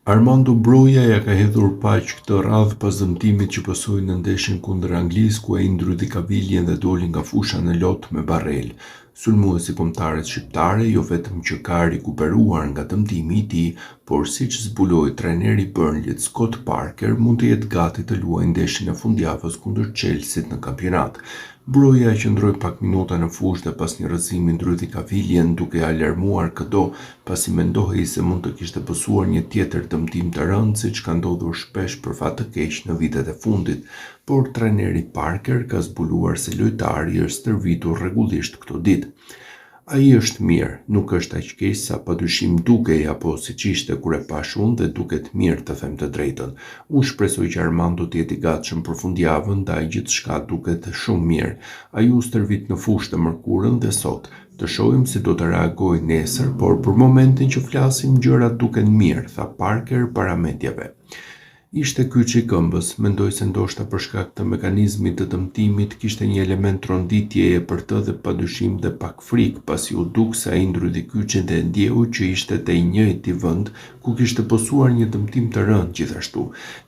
Armando Broja ja ka hedhur paq këtë radhë pas dëmtimit që pësoi në ndeshjen kundër Anglisë ku ai ndryti kaviljen dhe doli nga fusha në lotë me barel. Sulmuesi kombëtares shqiptare jo vetëm që ka rikuperuar nga dëmtimi i tij, por siç zbuloi trajneri i Burnleyt Scott Parker, mund të jetë gati të luajë ndeshjen e fundjavës kundër Chelsea në kampionat. Broja qëndroi pak minuta në fushë dhe pas një rrëzimi ndryti kaviljen duke alarmuar këdo pasi mendohej se mund të kishte pësuar një tjetër dëmtim të rëndë siç ka ndodhur shpesh për fat të keq në vitet e fundit, por trajneri Parker ka zbuluar se lojtari është stërvitur rregullisht këto ditë. Ai është mirë, nuk është aq keq sa padyshim dukej apo siç ishte kur e pash unë dhe duket mirë të them të drejtën. Unë shpresoj që Armando të jetë i gatshëm për fundjavën, ndaj gjithçka duket shumë mirë. Ai u stërvit në fushë të mërkurën dhe sot. Të shohim si do të reagojë nesër, por për momentin që flasim gjërat duken mirë, tha Parker para mediave. Ishte kyçi i këmbës, mendoj se ndoshta për shkak të mekanizmit të dëmtimit kishte një element tronditjeje për të dhe padyshim dhe pak frikë pasi u duk se ai ndryti kyçin dhe ndjehu që ishte te i njëjti vend ku kishte posuar një dëmtim të rëndë gjithashtu.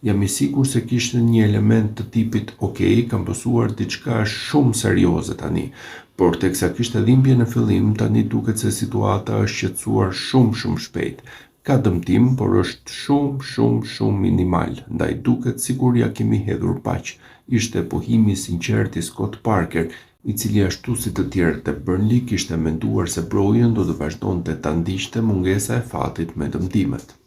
Jam i sigurt se kishte një element të tipit "Okej, kam posuar diçka shumë serioze tani", por teksa kishte dhimbje në fillim, tani duket se situata është qetësuar shumë shpejt. Ka dëmtim, por është shumë minimal, ndaj duket sikur ja kemi hedhur paq, ishte pohimi i sinqert i Scott Parker, i cili ashtu si të tjerët e Burnley kishte menduar se Brojen do të vazhdonte ta ndiqte mungesa e fatit me dëmtimet.